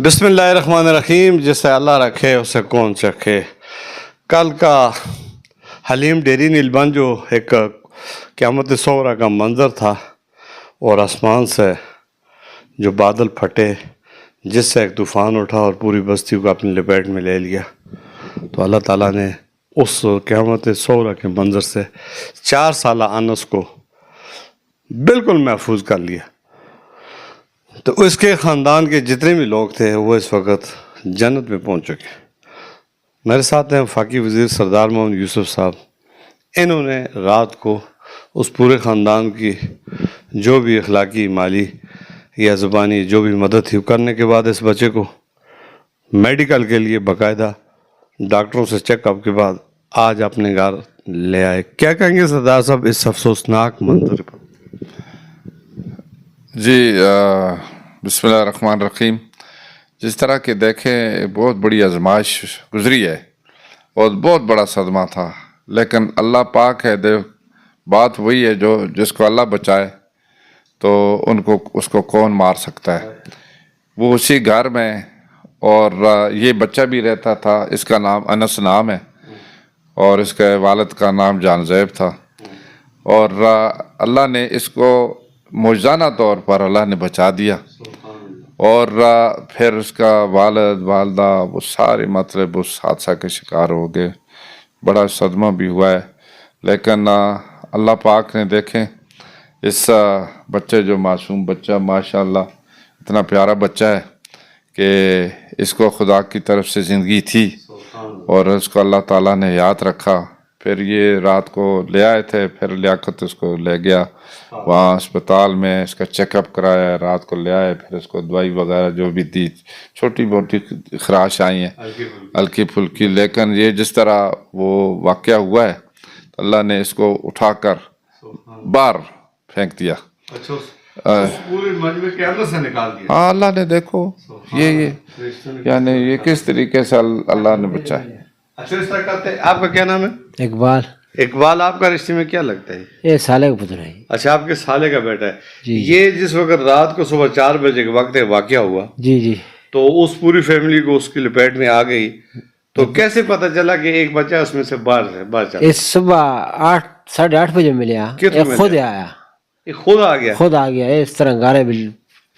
بسم اللہ الرحمن الرحیم. جسے اللہ رکھے اسے کون چکھے. کل کا حلیم ڈیری نیلبند جو ایک قیامت صغریٰ کا منظر تھا اور آسمان سے جو بادل پھٹے جس سے ایک طوفان اٹھا اور پوری بستی کو اپنی لپیٹ میں لے لیا، تو اللہ تعالیٰ نے اس قیامت صغریٰ کے منظر سے 4 سالہ انس کو بالکل محفوظ کر لیا. تو اس کے خاندان کے جتنے بھی لوگ تھے وہ اس وقت جنت میں پہنچ چکے. میرے ساتھ ہیں وفاقی وزیر سردار محمد یوسف صاحب. انہوں نے رات کو اس پورے خاندان کی جو بھی اخلاقی، مالی یا زبانی جو بھی مدد تھی کرنے کے بعد اس بچے کو میڈیکل کے لیے باقاعدہ ڈاکٹروں سے چیک اپ کے بعد آج اپنے گھر لے آئے. کیا کہیں گے سردار صاحب اس افسوسناک منظر پر؟ جی بسم اللہ الرحمن الرحیم. جس طرح کہ دیکھیں بہت بڑی آزمائش گزری ہے اور بہت بڑا صدمہ تھا، لیکن اللہ پاک ہے. بات وہی ہے جو جس کو اللہ بچائے تو اس کو کون مار سکتا ہے. وہ اسی گھر میں اور یہ بچہ بھی رہتا تھا. اس کا نام انس نام ہے اور اس کے والد کا نام جان زیب تھا. اور اللہ نے اس کو معجزانہ طور پر اللہ نے بچا دیا. اور پھر اس کا والد والدہ وہ سارے مطلب اس حادثہ کے شکار ہو گئے. بڑا صدمہ بھی ہوا ہے، لیکن اللہ پاک نے دیکھیں اس بچے جو معصوم بچہ ماشاءاللہ اتنا پیارا بچہ ہے کہ اس کو خدا کی طرف سے زندگی تھی اور اس کو اللہ تعالیٰ نے یاد رکھا. پھر یہ رات کو لے آئے تھے، پھر لیاقت اس کو لے گیا وہاں اسپتال میں، اس کا چیک اپ کرایا. رات کو لے آئے، پھر اس کو دوائی وغیرہ جو بھی دی. چھوٹی موٹی خراش آئی ہیں ہلکی پھلکی، لیکن یہ جس طرح وہ واقعہ ہوا ہے تو اللہ نے اس کو اٹھا کر باہر پھینک دیا. ہاں اللہ نے دیکھو یہ یعنی یہ کس طریقے سے اللہ نے بچایا. اچھا اس طرح کرتے. آپ کا کیا نام ہے؟ اقبال. اقبال آپ کا رشتے میں کیا لگتا ہے؟ یہ سالے کا پتر ہے. اچھا آپ کے سالے کا بیٹا ہے. جی. یہ جس وقت رات کو صبح 4 بجے کے وقت واقعہ ہوا جی جی تو اس پوری فیملی کو اس کی لپیٹ میں آ گئی، تو کیسے پتہ چلا کہ ایک بچہ اس میں سے باہر چلا؟ یہ صبح 8 بجے ملیا. خود آیا، خود آ گیا. خود آ گیا اس طرح گارے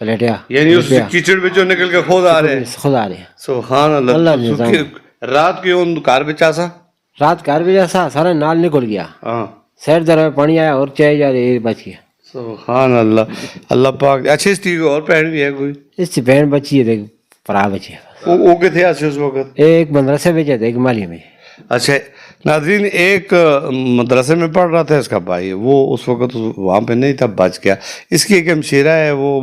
پلٹیا، یعنی اس کیچڑ بچوں نکل کے خود آ رہے ہیں. خود آ رہے ہیں. سبحان اللہ. رات کی ان کار پہ چاسا، رات کار بھی جیسا سارا نال نکل گیا. ہاں سیر در میں پانی آیا اور چائے جا رہی بچ گیا. سبحان اللہ. اللہ پاک. اچھا اس کی اور بہن بھی ہے کوئی؟ اس کی بہن بچی ہے، دیکھ پرا بچی ہے. وہ کتنے آتے اس وقت؟ ایک مدرسے میں جاتے، ایک مالی میں. اچھا ناظرین، ایک مدرسے میں پڑھ رہا تھا اس کا بھائی، وہ اس وقت وہاں پہ نہیں تھا، بچ گیا. اس کی ایک ہمشیرہ ہے، وہ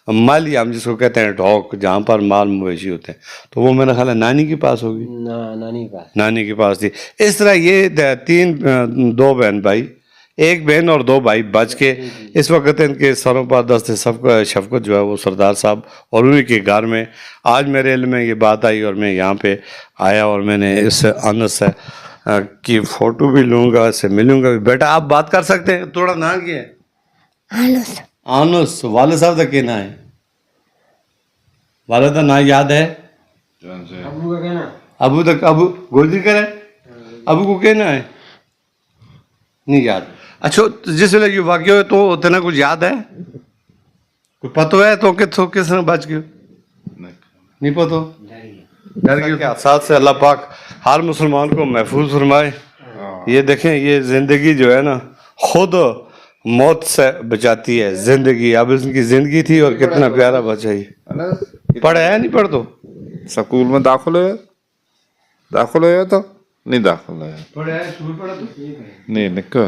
مالی ہم جس کو کہتے ہیں ڈھوک، جہاں پر مال مویشی ہوتے ہیں، تو وہ میرا خیال ہے نانی کے پاس ہوگی. نانی کے پاس تھی. اس طرح یہ 2 بہن بھائی، ایک بہن اور 2 بھائی بچ کے اس وقت ان کے سروں پر دست سب کا شفقت جو ہے وہ سردار صاحب اور انہیں کے گھر میں. آج میرے علم میں یہ بات آئی اور میں یہاں پہ آیا اور میں نے اس انس کی فوٹو بھی لوں گا، اس سے ملوں گا بھی. بیٹا آپ بات کر سکتے ہیں؟ تھوڑا نام کیا ہے؟ آنس. والد صاحب کا کیا نام ہے؟ والد کا نام یاد ہے؟ ابو تک ابو گوجری کرے. ابو کو کہنا ہے نہیں یاد. اچھا جس ویلے یہ واقعہ ہوئے تو اتنا کچھ یاد ہے؟ کوئی پتہ ہے تو کس طرح بچ گئے؟ نہیں پتہ. ڈر کے حادثات سے اللہ پاک ہر مسلمان کو محفوظ فرمائے. یہ دیکھیں یہ زندگی جو ہے نا خود موت سے بچاتی ہے زندگی. اب اس کی زندگی تھی اور کتنا پیارا بچہ ہی. پڑھا ہے نہیں؟ پڑھ تو سکول میں داخل ہویا تو نہیں داخل ہویا. پڑھا ہے اسکول پڑھا تو نہیں نکل.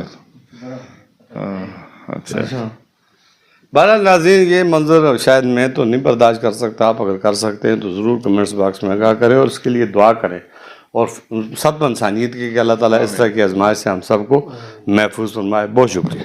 اچھا بہرحال ناظرین یہ منظر شاید میں تو نہیں برداشت کر سکتا. آپ اگر کر سکتے ہیں تو ضرور کمنٹس باکس میں آگاہ کریں اور اس کے لیے دعا کریں اور سب انسانیت کی کہ اللہ تعالیٰ اس طرح کی آزمائش سے ہم سب کو محفوظ فرمائے. بہت شکریہ.